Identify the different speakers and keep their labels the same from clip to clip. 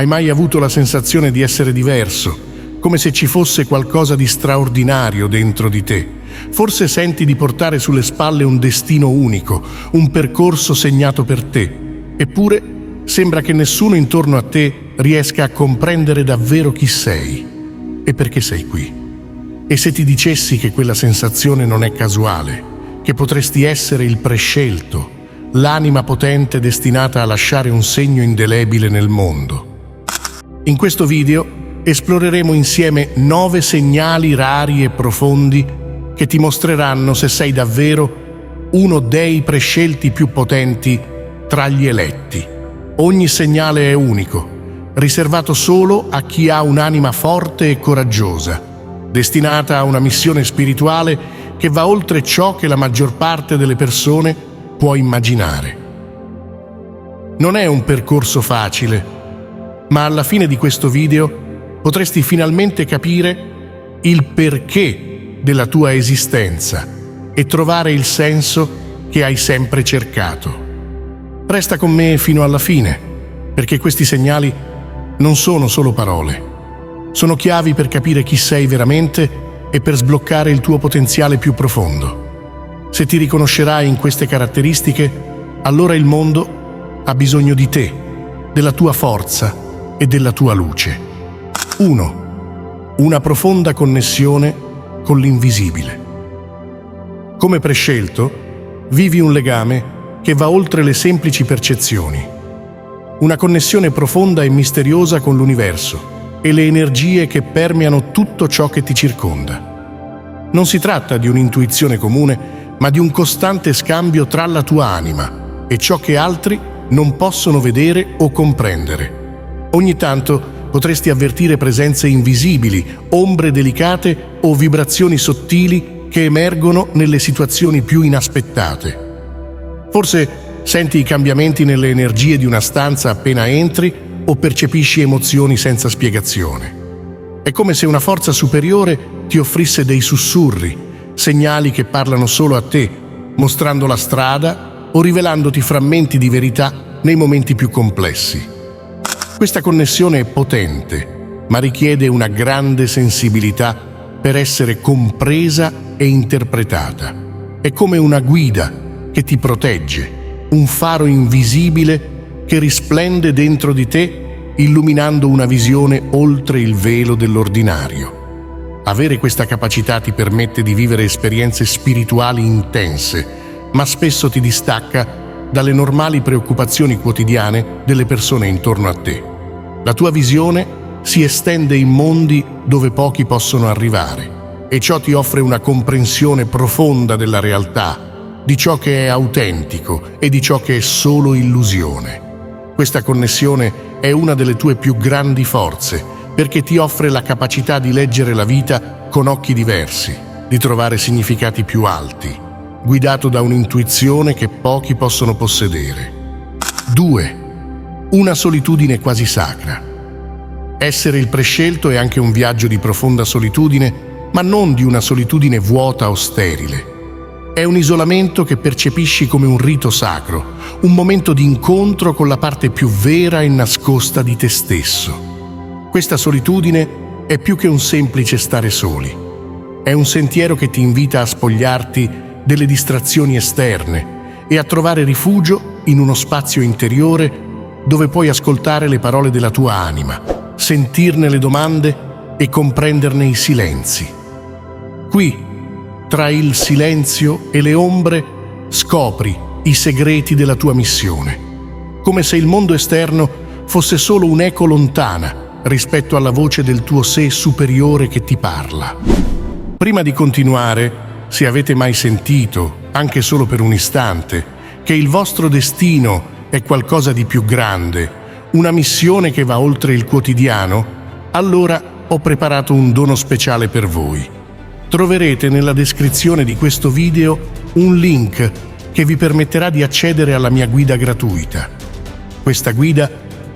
Speaker 1: Hai mai avuto la sensazione di essere diverso, come se ci fosse qualcosa di straordinario dentro di te? Forse senti di portare sulle spalle un destino unico, un percorso segnato per te. Eppure sembra che nessuno intorno a te riesca a comprendere davvero chi sei e perché sei qui. E se ti dicessi che quella sensazione non è casuale, che potresti essere il prescelto, l'anima potente destinata a lasciare un segno indelebile nel mondo? In questo video esploreremo insieme 9 segnali rari e profondi che ti mostreranno se sei davvero uno dei prescelti più potenti tra gli eletti. Ogni segnale è unico, riservato solo a chi ha un'anima forte e coraggiosa, destinata a una missione spirituale che va oltre ciò che la maggior parte delle persone può immaginare. Non è un percorso facile, ma alla fine di questo video potresti finalmente capire il perché della tua esistenza e trovare il senso che hai sempre cercato. Resta con me fino alla fine, perché questi segnali non sono solo parole. Sono chiavi per capire chi sei veramente e per sbloccare il tuo potenziale più profondo. Se ti riconoscerai in queste caratteristiche, allora il mondo ha bisogno di te, della tua forza e della tua luce. 1. Una profonda connessione con l'invisibile. Come prescelto, vivi un legame che va oltre le semplici percezioni. Una connessione profonda e misteriosa con l'universo e le energie che permeano tutto ciò che ti circonda. Non si tratta di un'intuizione comune, ma di un costante scambio tra la tua anima e ciò che altri non possono vedere o comprendere. Ogni tanto potresti avvertire presenze invisibili, ombre delicate o vibrazioni sottili che emergono nelle situazioni più inaspettate. Forse senti i cambiamenti nelle energie di una stanza appena entri o percepisci emozioni senza spiegazione. È come se una forza superiore ti offrisse dei sussurri, segnali che parlano solo a te, mostrando la strada o rivelandoti frammenti di verità nei momenti più complessi. Questa connessione è potente, ma richiede una grande sensibilità per essere compresa e interpretata. È come una guida che ti protegge, un faro invisibile che risplende dentro di te, illuminando una visione oltre il velo dell'ordinario. Avere questa capacità ti permette di vivere esperienze spirituali intense, ma spesso ti distacca dalle normali preoccupazioni quotidiane delle persone intorno a te. La tua visione si estende in mondi dove pochi possono arrivare, e ciò ti offre una comprensione profonda della realtà, di ciò che è autentico e di ciò che è solo illusione. Questa connessione è una delle tue più grandi forze, perché ti offre la capacità di leggere la vita con occhi diversi, di trovare significati più alti, guidato da un'intuizione che pochi possono possedere. 2. Una solitudine quasi sacra. Essere il prescelto è anche un viaggio di profonda solitudine, ma non di una solitudine vuota o sterile. È un isolamento che percepisci come un rito sacro, un momento di incontro con la parte più vera e nascosta di te stesso. Questa solitudine è più che un semplice stare soli. È un sentiero che ti invita a spogliarti delle distrazioni esterne e a trovare rifugio in uno spazio interiore dove puoi ascoltare le parole della tua anima, sentirne le domande e comprenderne i silenzi. Qui, tra il silenzio e le ombre, scopri i segreti della tua missione, come se il mondo esterno fosse solo un'eco lontana rispetto alla voce del tuo sé superiore che ti parla. Prima di continuare, se avete mai sentito, anche solo per un istante, che il vostro destino è qualcosa di più grande, una missione che va oltre il quotidiano, allora ho preparato un dono speciale per voi. Troverete nella descrizione di questo video un link che vi permetterà di accedere alla mia guida gratuita. Questa guida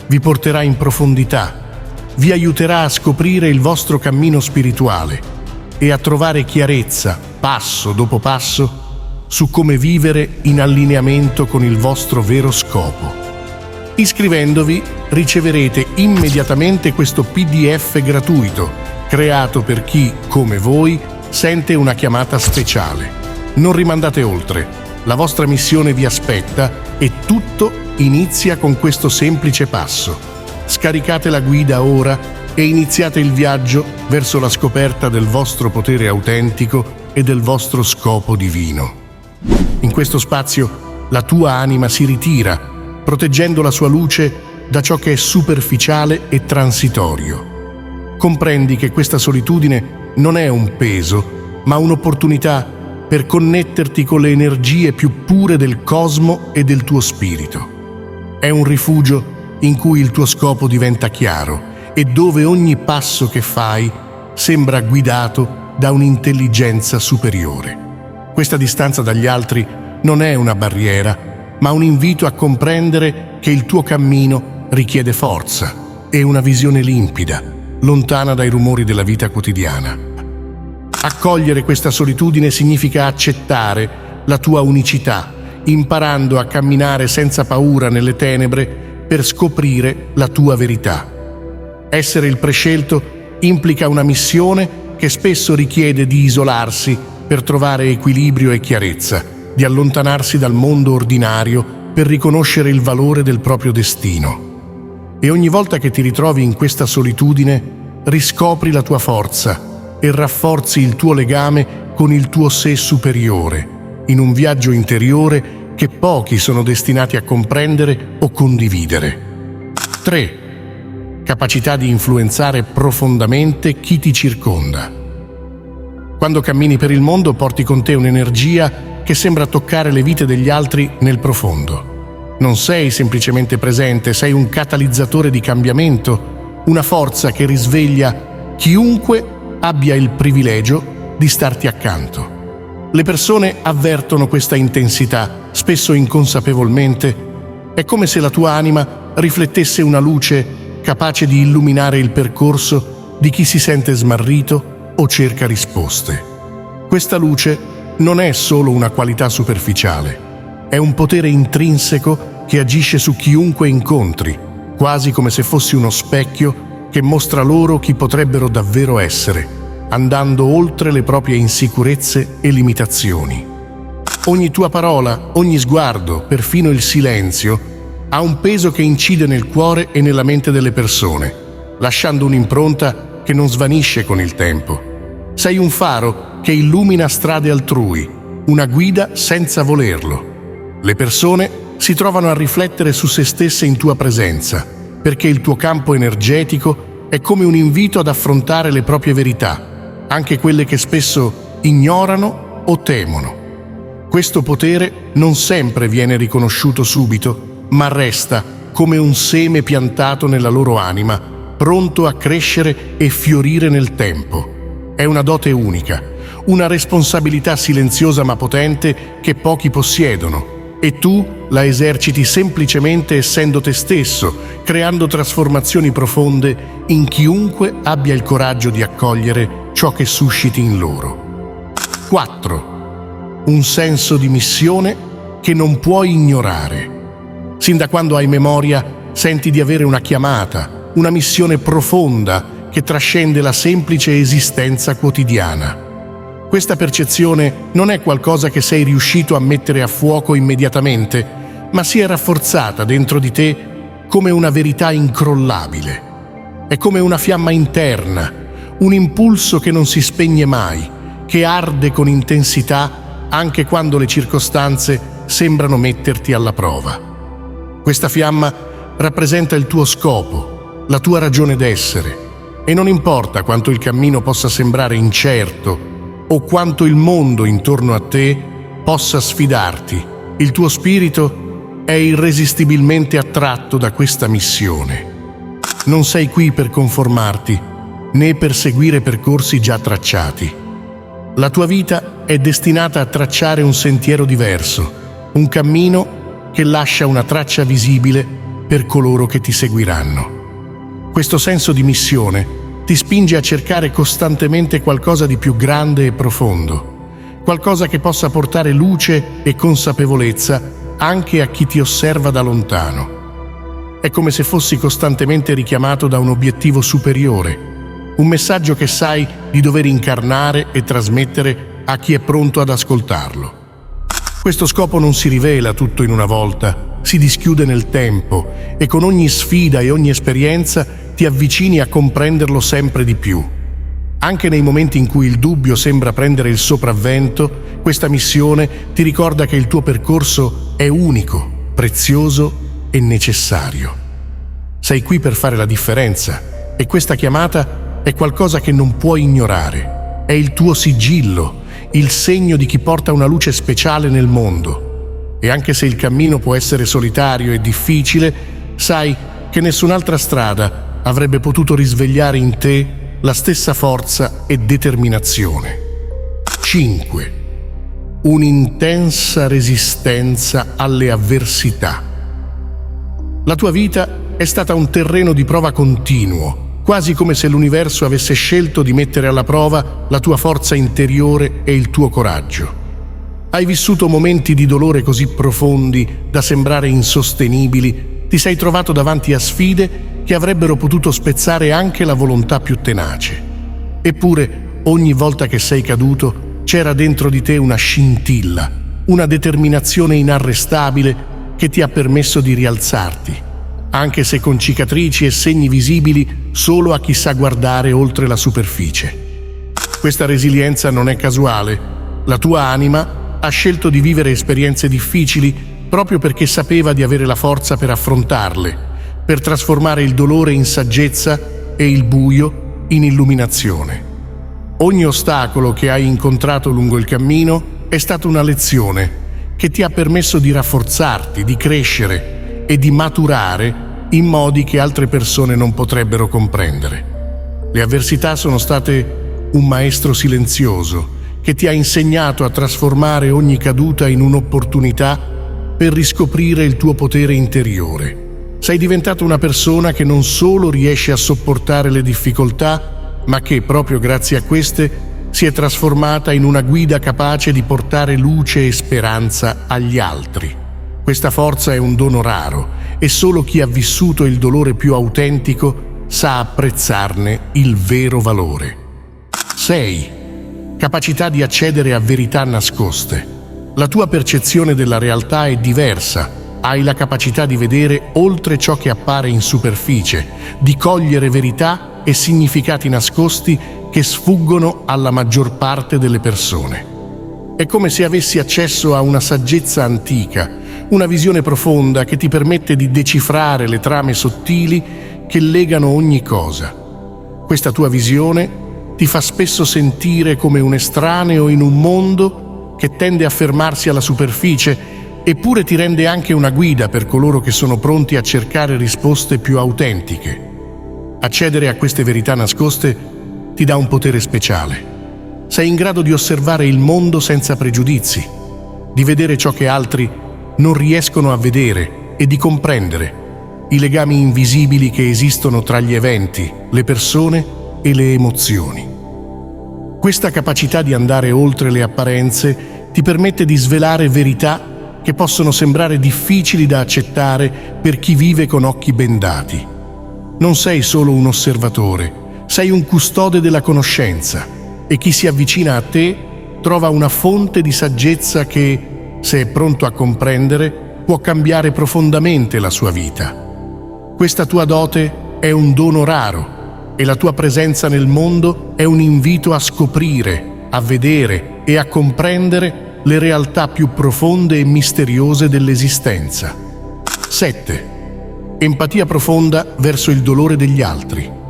Speaker 1: vi porterà in profondità, vi aiuterà a scoprire il vostro cammino spirituale e a trovare chiarezza, passo dopo passo, su come vivere in allineamento con il vostro vero scopo. Iscrivendovi riceverete immediatamente questo PDF gratuito, creato per chi, come voi, sente una chiamata speciale. Non rimandate oltre, la vostra missione vi aspetta e tutto inizia con questo semplice passo. Scaricate la guida ora e iniziate il viaggio verso la scoperta del vostro potere autentico e del vostro scopo divino. In questo spazio la tua anima si ritira, proteggendo la sua luce da ciò che è superficiale e transitorio. Comprendi che questa solitudine non è un peso, ma un'opportunità per connetterti con le energie più pure del cosmo e del tuo spirito. È un rifugio in cui il tuo scopo diventa chiaro e dove ogni passo che fai sembra guidato da un'intelligenza superiore. Questa distanza dagli altri non è una barriera, ma un invito a comprendere che il tuo cammino richiede forza e una visione limpida, lontana dai rumori della vita quotidiana. Accogliere questa solitudine significa accettare la tua unicità, imparando a camminare senza paura nelle tenebre per scoprire la tua verità. Essere il prescelto implica una missione che spesso richiede di isolarsi per trovare equilibrio e chiarezza, di allontanarsi dal mondo ordinario per riconoscere il valore del proprio destino. E ogni volta che ti ritrovi in questa solitudine, riscopri la tua forza e rafforzi il tuo legame con il tuo sé superiore, in un viaggio interiore che pochi sono destinati a comprendere o condividere. 3. Capacità di influenzare profondamente chi ti circonda. Quando cammini per il mondo porti con te un'energia che sembra toccare le vite degli altri nel profondo. Non sei semplicemente presente, sei un catalizzatore di cambiamento, una forza che risveglia chiunque abbia il privilegio di starti accanto. Le persone avvertono questa intensità, spesso inconsapevolmente. È come se la tua anima riflettesse una luce capace di illuminare il percorso di chi si sente smarrito o cerca risposte. Questa luce non è solo una qualità superficiale, è un potere intrinseco che agisce su chiunque incontri, quasi come se fossi uno specchio che mostra loro chi potrebbero davvero essere, andando oltre le proprie insicurezze e limitazioni. Ogni tua parola, ogni sguardo, perfino il silenzio, ha un peso che incide nel cuore e nella mente delle persone, lasciando un'impronta che non svanisce con il tempo. Sei un faro che illumina strade altrui, una guida senza volerlo. Le persone si trovano a riflettere su se stesse in tua presenza, perché il tuo campo energetico è come un invito ad affrontare le proprie verità, anche quelle che spesso ignorano o temono. Questo potere non sempre viene riconosciuto subito, ma resta come un seme piantato nella loro anima, pronto a crescere e fiorire nel tempo. È una dote unica, una responsabilità silenziosa ma potente che pochi possiedono, e tu la eserciti semplicemente essendo te stesso, creando trasformazioni profonde in chiunque abbia il coraggio di accogliere ciò che susciti in loro. 4. Un senso di missione che non puoi ignorare. Sin da quando hai memoria, senti di avere una chiamata, una missione profonda che trascende la semplice esistenza quotidiana. Questa percezione non è qualcosa che sei riuscito a mettere a fuoco immediatamente, ma si è rafforzata dentro di te come una verità incrollabile. È come una fiamma interna, un impulso che non si spegne mai, che arde con intensità anche quando le circostanze sembrano metterti alla prova. Questa fiamma rappresenta il tuo scopo, la tua ragione d'essere, e non importa quanto il cammino possa sembrare incerto o quanto il mondo intorno a te possa sfidarti, il tuo spirito è irresistibilmente attratto da questa missione. Non sei qui per conformarti, né per seguire percorsi già tracciati. La tua vita è destinata a tracciare un sentiero diverso, un cammino che lascia una traccia visibile per coloro che ti seguiranno. Questo senso di missione ti spinge a cercare costantemente qualcosa di più grande e profondo, qualcosa che possa portare luce e consapevolezza anche a chi ti osserva da lontano. È come se fossi costantemente richiamato da un obiettivo superiore, un messaggio che sai di dover incarnare e trasmettere a chi è pronto ad ascoltarlo. Questo scopo non si rivela tutto in una volta, si dischiude nel tempo e con ogni sfida e ogni esperienza ti avvicini a comprenderlo sempre di più. Anche nei momenti in cui il dubbio sembra prendere il sopravvento, questa missione ti ricorda che il tuo percorso è unico, prezioso e necessario. Sei qui per fare la differenza e questa chiamata è qualcosa che non puoi ignorare. È il tuo sigillo, il segno di chi porta una luce speciale nel mondo. E anche se il cammino può essere solitario e difficile, sai che nessun'altra strada avrebbe potuto risvegliare in te la stessa forza e determinazione. 5. Un'intensa resistenza alle avversità. La tua vita è stata un terreno di prova continuo, quasi come se l'universo avesse scelto di mettere alla prova la tua forza interiore e il tuo coraggio. Hai vissuto momenti di dolore così profondi da sembrare insostenibili, ti sei trovato davanti a sfide che avrebbero potuto spezzare anche la volontà più tenace. Eppure, ogni volta che sei caduto, c'era dentro di te una scintilla, una determinazione inarrestabile che ti ha permesso di rialzarti, anche se con cicatrici e segni visibili solo a chi sa guardare oltre la superficie. Questa resilienza non è casuale. La tua anima ha scelto di vivere esperienze difficili proprio perché sapeva di avere la forza per affrontarle, per trasformare il dolore in saggezza e il buio in illuminazione. Ogni ostacolo che hai incontrato lungo il cammino è stata una lezione che ti ha permesso di rafforzarti, di crescere e di maturare in modi che altre persone non potrebbero comprendere. Le avversità sono state un maestro silenzioso che ti ha insegnato a trasformare ogni caduta in un'opportunità per riscoprire il tuo potere interiore. Sei diventato una persona che non solo riesce a sopportare le difficoltà, ma che, proprio grazie a queste, si è trasformata in una guida capace di portare luce e speranza agli altri. Questa forza è un dono raro e solo chi ha vissuto il dolore più autentico sa apprezzarne il vero valore. 6. Capacità di accedere a verità nascoste. La tua percezione della realtà è diversa. Hai la capacità di vedere oltre ciò che appare in superficie, di cogliere verità e significati nascosti che sfuggono alla maggior parte delle persone. È come se avessi accesso a una saggezza antica, una visione profonda che ti permette di decifrare le trame sottili che legano ogni cosa. Questa tua visione ti fa spesso sentire come un estraneo in un mondo che tende a fermarsi alla superficie, eppure ti rende anche una guida per coloro che sono pronti a cercare risposte più autentiche. Accedere a queste verità nascoste ti dà un potere speciale. Sei in grado di osservare il mondo senza pregiudizi, di vedere ciò che altri non riescono a vedere e di comprendere i legami invisibili che esistono tra gli eventi, le persone e le emozioni. Questa capacità di andare oltre le apparenze ti permette di svelare verità che possono sembrare difficili da accettare per chi vive con occhi bendati. Non sei solo un osservatore, sei un custode della conoscenza e chi si avvicina a te trova una fonte di saggezza che, se è pronto a comprendere, può cambiare profondamente la sua vita. Questa tua dote è un dono raro e la tua presenza nel mondo è un invito a scoprire, a vedere e a comprendere le realtà più profonde e misteriose dell'esistenza. 7. Empatia profonda verso il dolore degli altri.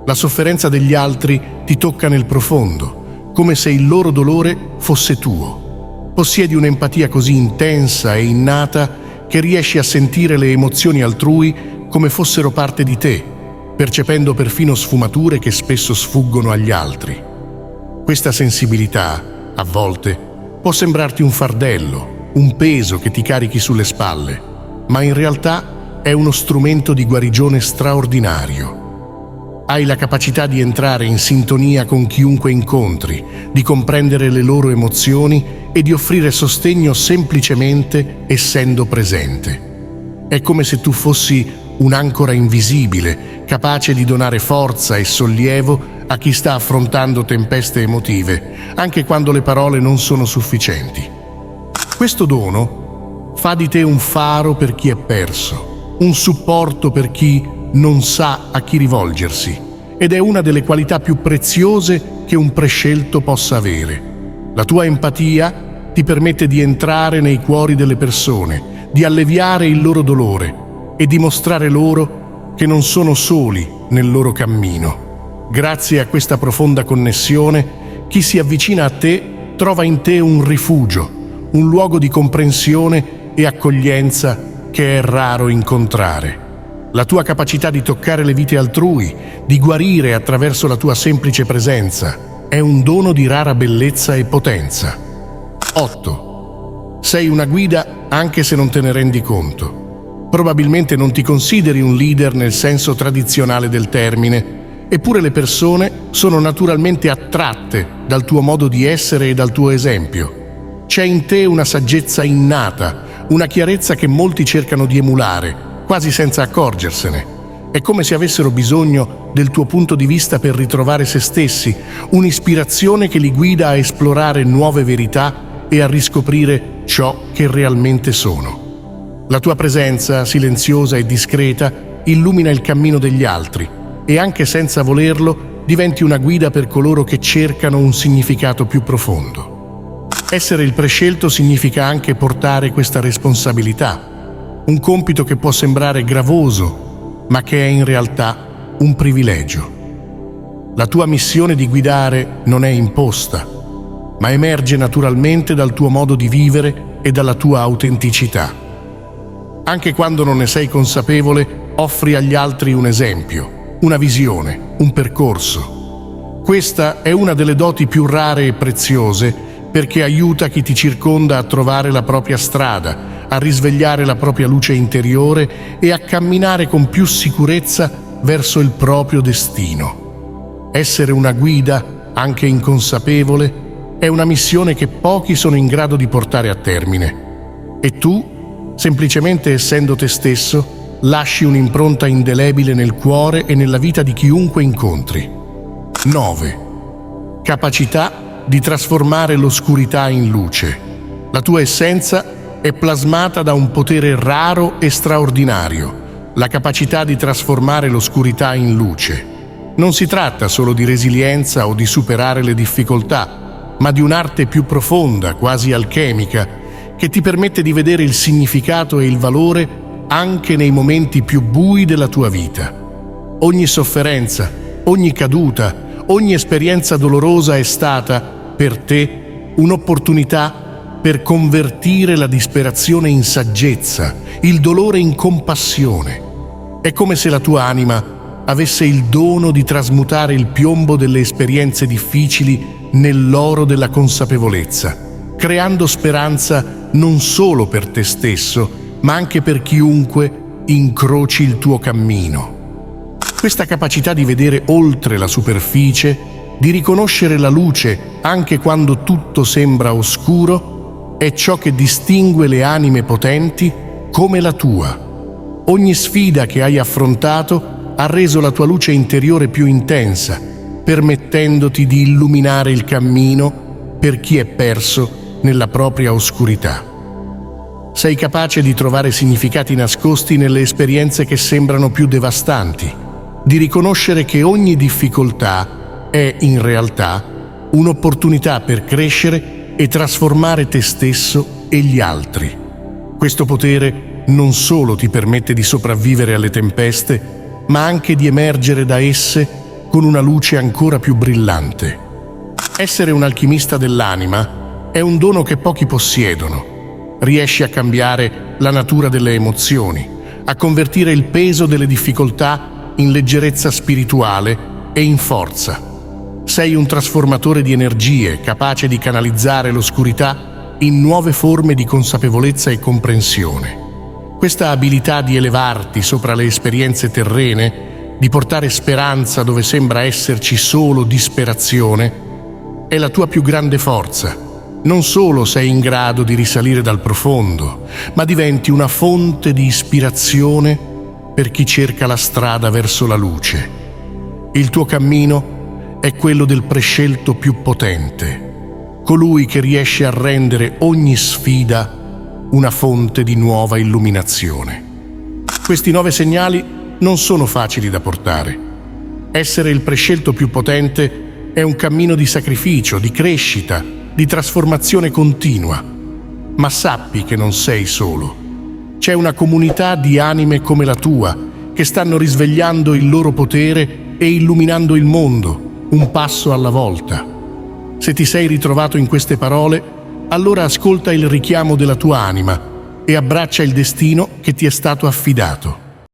Speaker 1: La sofferenza degli altri ti tocca nel profondo, come se il loro dolore fosse tuo. Possiedi un'empatia così intensa e innata che riesci a sentire le emozioni altrui come fossero parte di te, percependo perfino sfumature che spesso sfuggono agli altri. Questa sensibilità, a volte, può sembrarti un fardello, un peso che ti carichi sulle spalle, ma in realtà è uno strumento di guarigione straordinario. Hai la capacità di entrare in sintonia con chiunque incontri, di comprendere le loro emozioni e di offrire sostegno semplicemente essendo presente. È come se tu fossi un'ancora invisibile, capace di donare forza e sollievo a chi sta affrontando tempeste emotive, anche quando le parole non sono sufficienti. Questo dono fa di te un faro per chi è perso, un supporto per chi non sa a chi rivolgersi, ed è una delle qualità più preziose che un prescelto possa avere. La tua empatia ti permette di entrare nei cuori delle persone, di alleviare il loro dolore e di mostrare loro che non sono soli nel loro cammino. Grazie a questa profonda connessione, chi si avvicina a te trova in te un rifugio, un luogo di comprensione e accoglienza che è raro incontrare. La tua capacità di toccare le vite altrui, di guarire attraverso la tua semplice presenza, è un dono di rara bellezza e potenza. 8. Sei una guida anche se non te ne rendi conto. Probabilmente non ti consideri un leader nel senso tradizionale del termine, eppure le persone sono naturalmente attratte dal tuo modo di essere e dal tuo esempio. C'è in te una saggezza innata, una chiarezza che molti cercano di emulare, quasi senza accorgersene. È come se avessero bisogno del tuo punto di vista per ritrovare se stessi, un'ispirazione che li guida a esplorare nuove verità e a riscoprire ciò che realmente sono. La tua presenza, silenziosa e discreta, illumina il cammino degli altri e anche senza volerlo diventi una guida per coloro che cercano un significato più profondo. Essere il prescelto significa anche portare questa responsabilità, un compito che può sembrare gravoso, ma che è in realtà un privilegio. La tua missione di guidare non è imposta, ma emerge naturalmente dal tuo modo di vivere e dalla tua autenticità. Anche quando non ne sei consapevole, offri agli altri un esempio, una visione, un percorso. Questa è una delle doti più rare e preziose perché aiuta chi ti circonda a trovare la propria strada, a risvegliare la propria luce interiore e a camminare con più sicurezza verso il proprio destino. Essere una guida, anche inconsapevole, è una missione che pochi sono in grado di portare a termine. E tu, semplicemente essendo te stesso, lasci un'impronta indelebile nel cuore e nella vita di chiunque incontri. 9. Capacità di trasformare l'oscurità in luce. La tua essenza è plasmata da un potere raro e straordinario, la capacità di trasformare l'oscurità in luce. Non si tratta solo di resilienza o di superare le difficoltà, ma di un'arte più profonda, quasi alchemica, che ti permette di vedere il significato e il valore anche nei momenti più bui della tua vita. Ogni sofferenza, ogni caduta, ogni esperienza dolorosa è stata, per te, un'opportunità per convertire la disperazione in saggezza, il dolore in compassione. È come se la tua anima avesse il dono di trasmutare il piombo delle esperienze difficili nell'oro della consapevolezza, creando speranza non solo per te stesso, ma anche per chiunque incroci il tuo cammino. Questa capacità di vedere oltre la superficie, di riconoscere la luce anche quando tutto sembra oscuro, è ciò che distingue le anime potenti come la tua. Ogni sfida che hai affrontato ha reso la tua luce interiore più intensa, permettendoti di illuminare il cammino per chi è perso nella propria oscurità. Sei capace di trovare significati nascosti nelle esperienze che sembrano più devastanti, di riconoscere che ogni difficoltà è in realtà un'opportunità per crescere e trasformare te stesso e gli altri. Questo potere non solo ti permette di sopravvivere alle tempeste, ma anche di emergere da esse con una luce ancora più brillante. Essere un alchimista dell'anima è un dono che pochi possiedono. Riesci a cambiare la natura delle emozioni, a convertire il peso delle difficoltà in leggerezza spirituale e in forza. Sei un trasformatore di energie, capace di canalizzare l'oscurità in nuove forme di consapevolezza e comprensione. Questa abilità di elevarti sopra le esperienze terrene, di portare speranza dove sembra esserci solo disperazione, è la tua più grande forza. Non solo sei in grado di risalire dal profondo, ma diventi una fonte di ispirazione per chi cerca la strada verso la luce. Il tuo cammino è quello del prescelto più potente, colui che riesce a rendere ogni sfida una fonte di nuova illuminazione. Questi 9 segnali non sono facili da portare. Essere il prescelto più potente è un cammino di sacrificio, di crescita, di trasformazione continua. Ma sappi che non sei solo. C'è una comunità di anime come la tua che stanno risvegliando il loro potere e illuminando il mondo, un passo alla volta. Se ti sei ritrovato in queste parole, allora ascolta il richiamo della tua anima e abbraccia il destino che ti è stato affidato.